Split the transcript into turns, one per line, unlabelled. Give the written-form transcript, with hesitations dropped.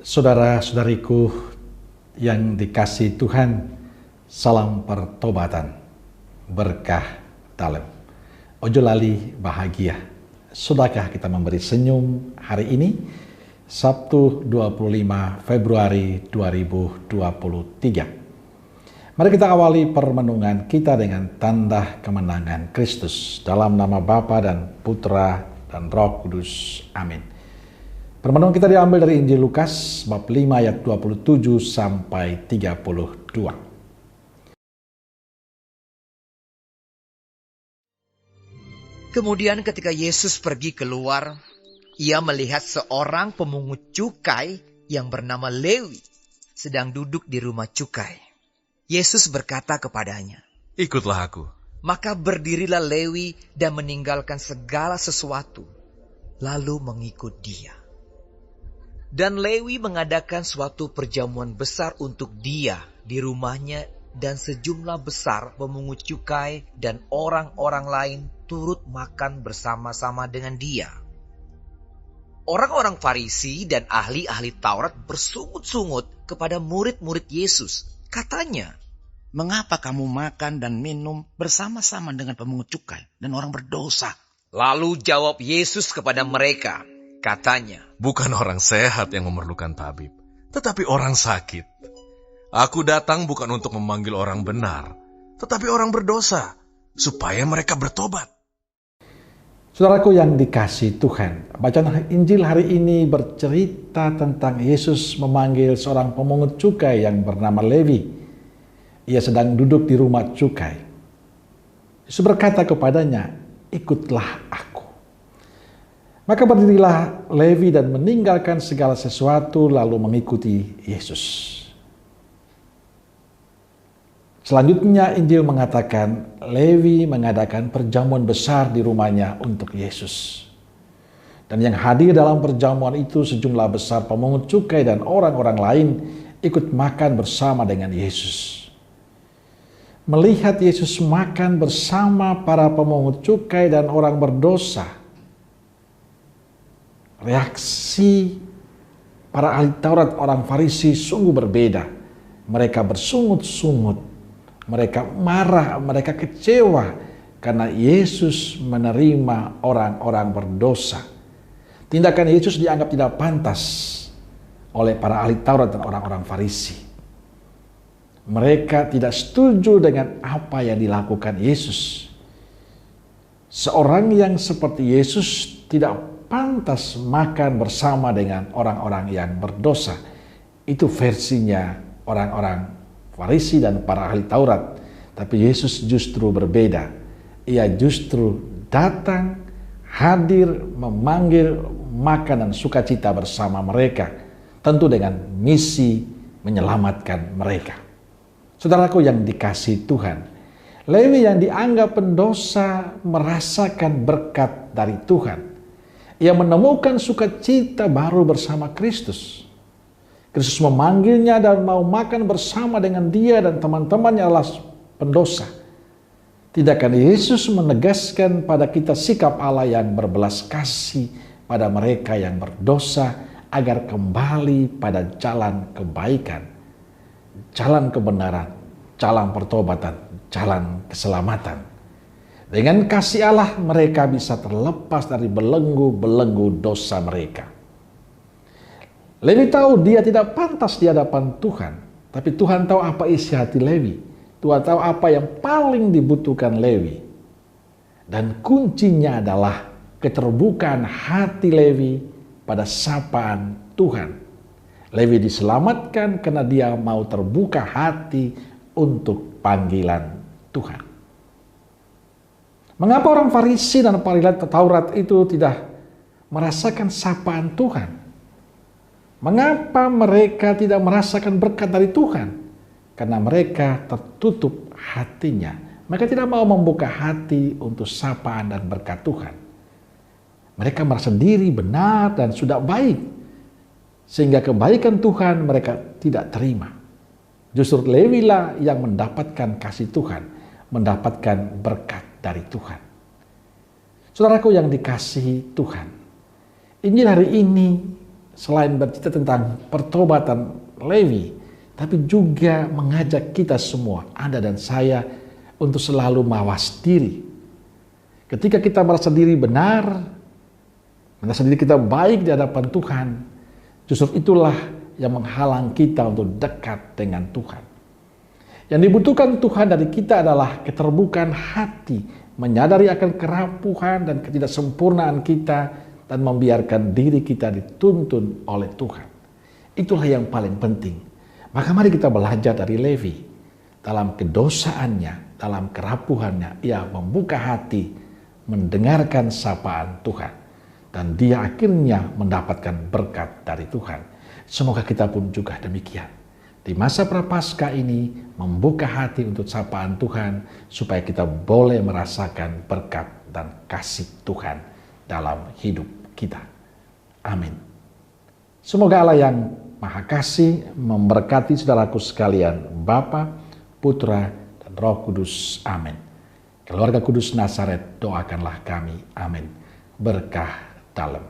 Saudara-saudariku yang dikasihi Tuhan, salam pertobatan, berkah dalam. Ojo lali bahagia. Sudahkah kita memberi senyum hari ini? Sabtu 25 Februari 2023. Mari kita awali permenungan kita dengan tanda kemenangan Kristus. Dalam nama Bapa dan Putra dan Roh Kudus. Amin. Permenungan kita diambil dari Injil Lukas bab 5 ayat 27 sampai 32.
Kemudian ketika Yesus pergi keluar, ia melihat seorang pemungut cukai yang bernama Lewi sedang duduk di rumah cukai. Yesus berkata kepadanya,
"Ikutlah aku."
Maka berdirilah Lewi dan meninggalkan segala sesuatu, lalu mengikut dia. Dan Lewi mengadakan suatu perjamuan besar untuk dia di rumahnya, dan sejumlah besar pemungut cukai dan orang-orang lain turut makan bersama-sama dengan dia. Orang-orang Farisi dan ahli-ahli Taurat bersungut-sungut kepada murid-murid Yesus. Katanya,
"Mengapa kamu makan dan minum bersama-sama dengan pemungut cukai dan orang berdosa?"
Lalu jawab Yesus kepada mereka, katanya,
"Bukan orang sehat yang memerlukan tabib, tetapi orang sakit. Aku datang bukan untuk memanggil orang benar, tetapi orang berdosa, supaya mereka bertobat."
Saudaraku yang dikasihi Tuhan, bacaan Injil hari ini bercerita tentang Yesus memanggil seorang pemungut cukai yang bernama Lewi. Ia sedang duduk di rumah cukai. Yesus berkata kepadanya, "Ikutlah aku." Maka berdirilah Lewi dan meninggalkan segala sesuatu lalu mengikuti Yesus. Selanjutnya Injil mengatakan Lewi mengadakan perjamuan besar di rumahnya untuk Yesus. Dan yang hadir dalam perjamuan itu sejumlah besar pemungut cukai dan orang-orang lain ikut makan bersama dengan Yesus. Melihat Yesus makan bersama para pemungut cukai dan orang berdosa, reaksi para ahli Taurat, orang Farisi sungguh berbeda. Mereka bersungut-sungut, mereka marah, mereka kecewa karena Yesus menerima orang-orang berdosa. Tindakan Yesus dianggap tidak pantas oleh para ahli Taurat dan orang-orang Farisi. Mereka tidak setuju dengan apa yang dilakukan Yesus. Seorang yang seperti Yesus tidak pantas makan bersama dengan orang-orang yang berdosa. Itu versinya orang-orang Farisi dan para ahli Taurat. Tapi Yesus justru berbeda. Ia justru datang, hadir, memanggil makan dan sukacita bersama mereka. Tentu dengan misi menyelamatkan mereka. Saudaraku yang dikasihi Tuhan, Lewi yang dianggap pendosa merasakan berkat dari Tuhan. Ia menemukan sukacita baru bersama Kristus. Kristus memanggilnya dan mau makan bersama dengan dia dan teman-temannya adalah pendosa. Tindakan Yesus menegaskan pada kita sikap Allah yang berbelas kasih pada mereka yang berdosa agar kembali pada jalan kebaikan, jalan kebenaran, jalan pertobatan, jalan keselamatan. Dengan kasih Allah mereka bisa terlepas dari belenggu-belenggu dosa mereka. Lewi tahu dia tidak pantas di hadapan Tuhan. Tapi Tuhan tahu apa isi hati Lewi. Tuhan tahu apa yang paling dibutuhkan Lewi. Dan kuncinya adalah keterbukaan hati Lewi pada sapaan Tuhan. Lewi diselamatkan karena dia mau terbuka hati untuk panggilan Tuhan. Mengapa orang Farisi dan para ahli Taurat itu tidak merasakan sapaan Tuhan? Mengapa mereka tidak merasakan berkat dari Tuhan? Karena mereka tertutup hatinya. Mereka tidak mau membuka hati untuk sapaan dan berkat Tuhan. Mereka merasa diri benar dan sudah baik. Sehingga kebaikan Tuhan mereka tidak terima. Justru Lewi lah yang mendapatkan kasih Tuhan, mendapatkan berkat dari Tuhan. Saudaraku yang dikasihi Tuhan, Injil hari ini selain bercerita tentang pertobatan Lewi, tapi juga mengajak kita semua, Anda dan saya, untuk selalu mawas diri. Ketika kita merasa diri benar, merasa diri kita baik di hadapan Tuhan, justru itulah yang menghalang kita untuk dekat dengan Tuhan. Yang dibutuhkan Tuhan dari kita adalah keterbukaan hati, menyadari akan kerapuhan dan ketidaksempurnaan kita, dan membiarkan diri kita dituntun oleh Tuhan. Itulah yang paling penting. Maka mari kita belajar dari Lewi. Dalam kedosaannya, dalam kerapuhannya, ia membuka hati, mendengarkan sapaan Tuhan. Dan dia akhirnya mendapatkan berkat dari Tuhan. Semoga kita pun juga demikian. Di masa Prapaskah ini, membuka hati untuk sapaan Tuhan, supaya kita boleh merasakan berkat dan kasih Tuhan dalam hidup kita. Amin. Semoga Allah yang Maha Kasih memberkati saudaraku sekalian, Bapa, Putra, dan Roh Kudus. Amin. Keluarga Kudus Nazaret, doakanlah kami. Amin. Berkah dalam